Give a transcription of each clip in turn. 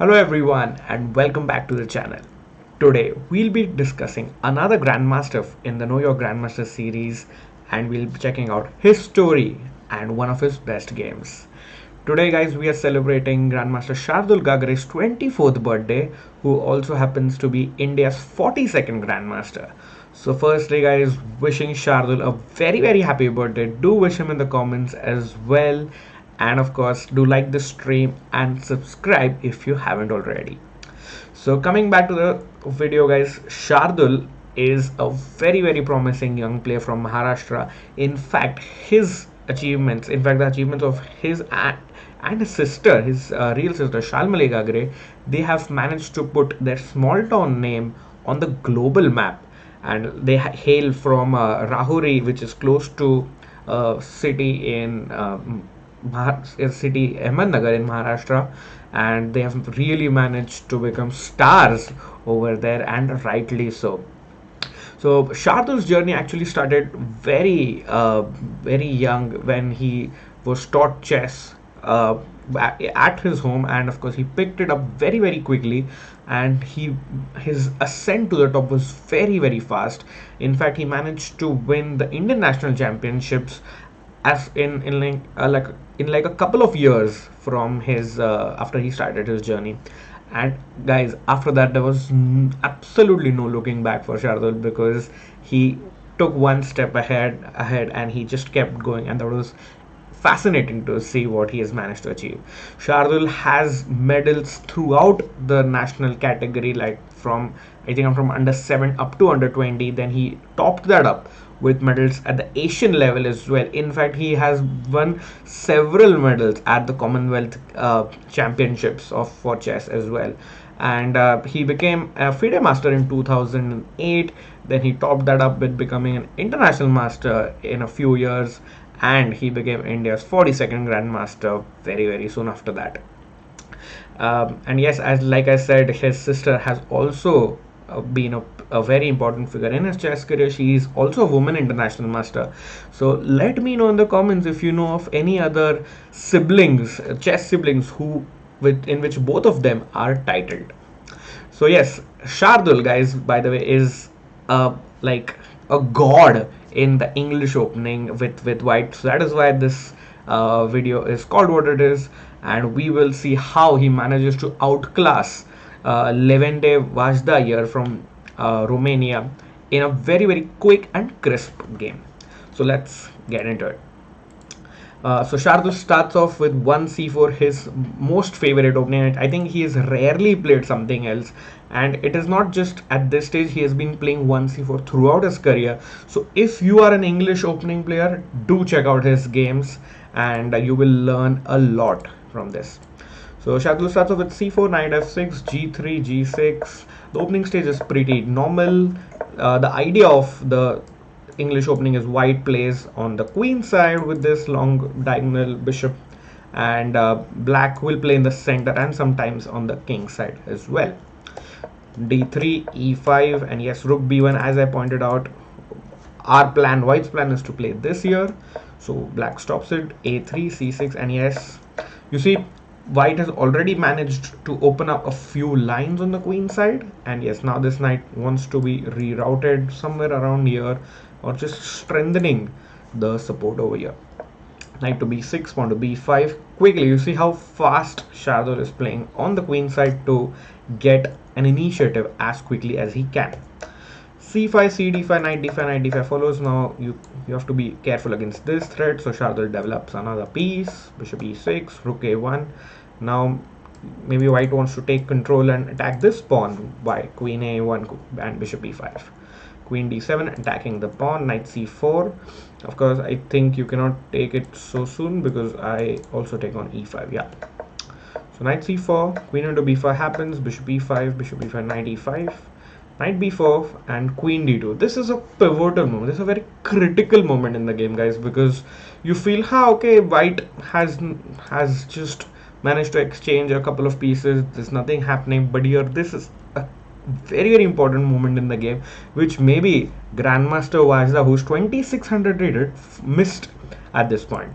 Hello everyone and welcome back to the channel. Today we'll be discussing another Grandmaster in the Know Your Grandmaster series, and we'll be checking out his story and one of his best games. Today guys, we are celebrating Grandmaster Shardul Gagare's 24th birthday, who also happens to be India's 42nd Grandmaster. So firstly guys, wishing Shardul a very happy birthday. Do wish him in the comments as well, and of course do like the stream and subscribe if you haven't already. So coming back to the video guys, Shardul is a very promising young player from Maharashtra. In fact, the achievements of his and his sister, his real sister Shalmali Gagare, they have managed to put their small town name on the global map, and they hail from Rahuri, which is close to a city in city Ahmednagar in Maharashtra, and they have really managed to become stars over there, and rightly so. So Shardul's journey actually started very young when he was taught chess at his home, and of course he picked it up very quickly, and his ascent to the top was very fast. In fact, he managed to win the Indian national championships as in like a couple of years from his after he started his journey. And guys, after that there was absolutely no looking back for Shardul, because he took one step ahead and he just kept going, and that was fascinating to see what he has managed to achieve. Shardul has medals throughout the national category, like from I think I'm from under 7 up to under 20. Then he topped that up with medals at the Asian level as well. In fact, he has won several medals at the Commonwealth Championships of for chess as well. And he became a FIDE master in 2008. Then he topped that up with becoming an international master in a few years, and he became India's 42nd grandmaster very soon after that. And yes, as like I said, his sister has also been a very important figure in his chess career. She is also a woman international master. So let me know in the comments if you know of any other siblings, chess siblings, in which both of them are titled. So yes, Shardul guys, by the way, is like a god in the English opening with white. So that is why this video is called what it is, and we will see how he manages to outclass Levente Vajda here from Romania in a very quick and crisp game. So let's get into it. So Shardul starts off with 1c4, his most favorite opening. I think he has rarely played something else, and it is not just at this stage. He has been playing 1c4 throughout his career. So if you are an English opening player, do check out his games, and you will learn a lot from this. So Shardul starts off with c4, knight f6, g3, g6. The opening stage is pretty normal. The idea of the English opening is white plays on the queen side with this long diagonal bishop, and black will play in the center and sometimes on the king side as well. d3, e5, and yes, rook b1. As I pointed out, white's plan is to play this here, so black stops it. a3, c6, and yes, you see white has already managed to open up a few lines on the queen side, and yes, now this knight wants to be rerouted somewhere around here, or just strengthening the support over here. Knight to b6, pawn to b5. Quickly, you see how fast Shardul is playing on the queen side to get an initiative as quickly as he can. c5, c d5, knight d5, knight d5 follows. Now you have to be careful against this threat, so Shardul develops another piece. Bishop e6, rook a1. Now maybe white wants to take control and attack this pawn by queen a1 and bishop e5. Queen d7, attacking the pawn. Knight c4. Of course, I think you cannot take it so soon because I also take on e5. Yeah. So knight c4, queen into b5 happens. Bishop e5, knight e5, knight b4, and queen d2. This is a pivotal moment. This is a very critical moment in the game, guys, because you feel how okay, white has just managed to exchange a couple of pieces. There's nothing happening, but here this is a very important moment in the game, which maybe Grandmaster Vajda, who's 2600 rated, missed at this point.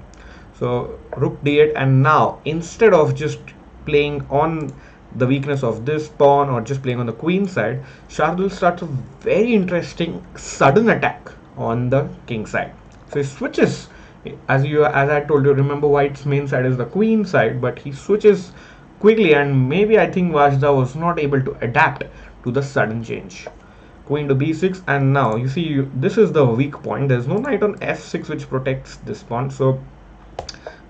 So rook d8, and now instead of just playing on the weakness of this pawn or just playing on the queen side, Shardul starts a very interesting sudden attack on the king side. So he switches, as I told you, remember white's main side is the queen side, but he switches quickly, and maybe I think Vajda was not able to adapt to the sudden change. Queen to b6, and now you see this is the weak point. There's no knight on f6 which protects this pawn, so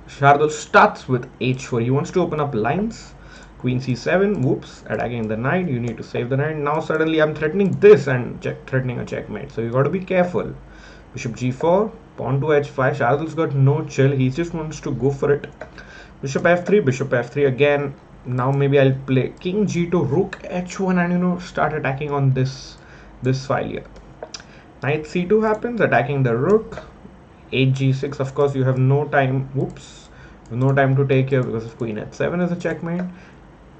Shardul starts with h4. He wants to open up lines. Queen c7, whoops, attacking the knight. You need to save the knight. Now suddenly I'm threatening this and threatening a checkmate, so you got to be careful. Bishop g4, pawn to h5. Shardul's got no chill, he just wants to go for it. Bishop f3 again. Now maybe I'll play king g2, rook h1, and start attacking on this file here. Knight c2 happens, attacking the rook. 8 g6, of course you have no time, whoops, no time to take here because of queen h7 is a checkmate.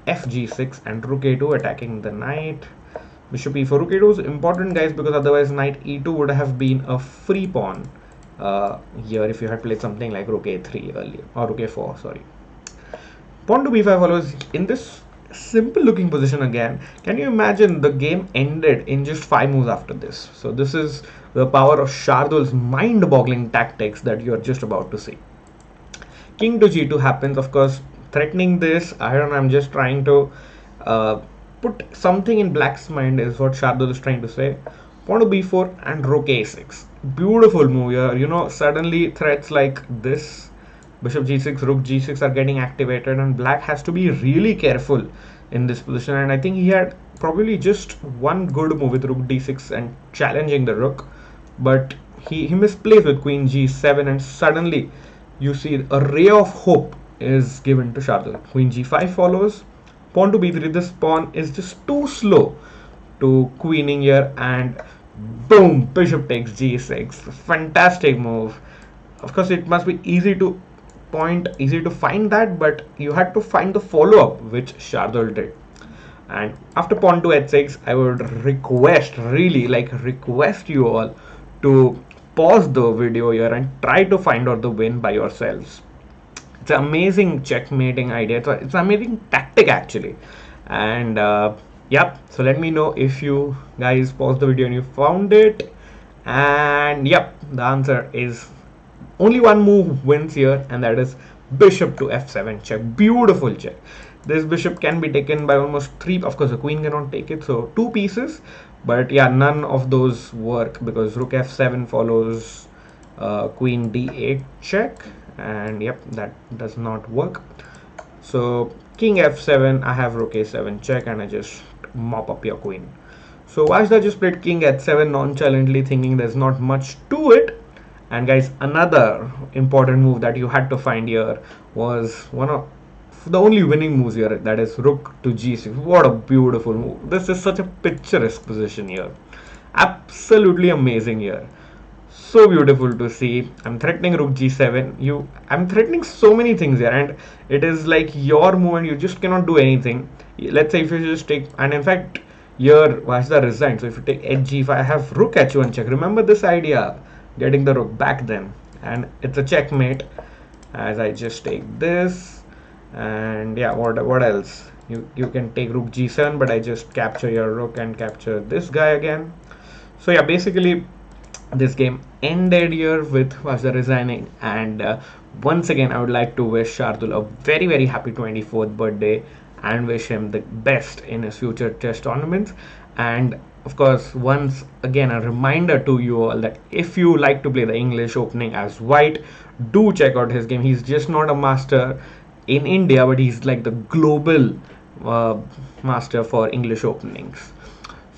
F g6 and rook a2 attacking the knight. Bishop e4. Rook a2 is important, guys, because otherwise knight e2 would have been a free pawn here if you had played something like rook a3 earlier, or rook a4, sorry. Pawn to b5 follows. In this simple looking position again, can you imagine the game ended in just 5 moves after this? So this is the power of Shardul's mind-boggling tactics that you're just about to see. King to g2 happens, of course, threatening this. I don't know, I'm just trying to put something in black's mind is what Shardul is trying to say. Pawn to b4 and rook a6. Beautiful move here. Suddenly threats like this, bishop g6, rook g6 are getting activated, and black has to be really careful in this position. And I think he had probably just one good move with rook d6 and challenging the rook, but he misplays with queen g7, and suddenly you see a ray of hope is given to Shardul. Queen g5 follows. Pawn to b3. This pawn is just too slow to queening here, and boom, bishop takes g6. Fantastic move. Of course, it must be easy to find that, but you had to find the follow-up, which Shardul did. And after pawn to h6, I would really request you all to pause the video here and try to find out the win by yourselves. It's an amazing checkmating idea. It's an amazing tactic actually. And yep, so let me know if you guys paused the video and you found it. And yep, the answer is only one move wins here, and that is bishop to f7 check. Beautiful check. This bishop can be taken by almost 3. Of course the queen cannot take it, so 2 pieces, but yeah, none of those work because rook f7 follows queen d8 check, and yep, that does not work. So king f7, I have rook a7 check, and I just mop up your queen. So Vajda just played king h7 nonchalantly, thinking there's not much to it. And guys, another important move that you had to find here was one of the only winning moves here, that is rook to g6. What a beautiful move. This is such a picturesque position here. Absolutely amazing here. So beautiful to see. I'm threatening rook g7. I'm threatening so many things here, and it is like your move and you just cannot do anything. Let's say if you just take, and in fact here Vajda resigned, so if you take h5, I have rook h1 check. Remember this idea, getting the rook back then, and it's a checkmate as I just take this. And yeah, what else? You can take rook g7, but I just capture your rook and capture this guy again. So yeah, basically this game ended here with Vajda resigning. And once again, I would like to wish Shardul a very, very happy 24th birthday and wish him the best in his future chess tournaments. And of course, once again, a reminder to you all that if you like to play the English opening as white, do check out his game. He's just not a master in India, but he's like the global master for English openings.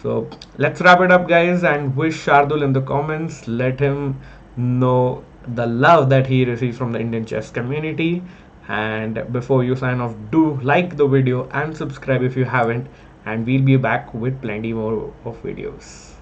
So let's wrap it up, guys, and wish Shardul in the comments. Let him know the love that he receives from the Indian chess community. And before you sign off, do like the video and subscribe if you haven't, and we'll be back with plenty more of videos.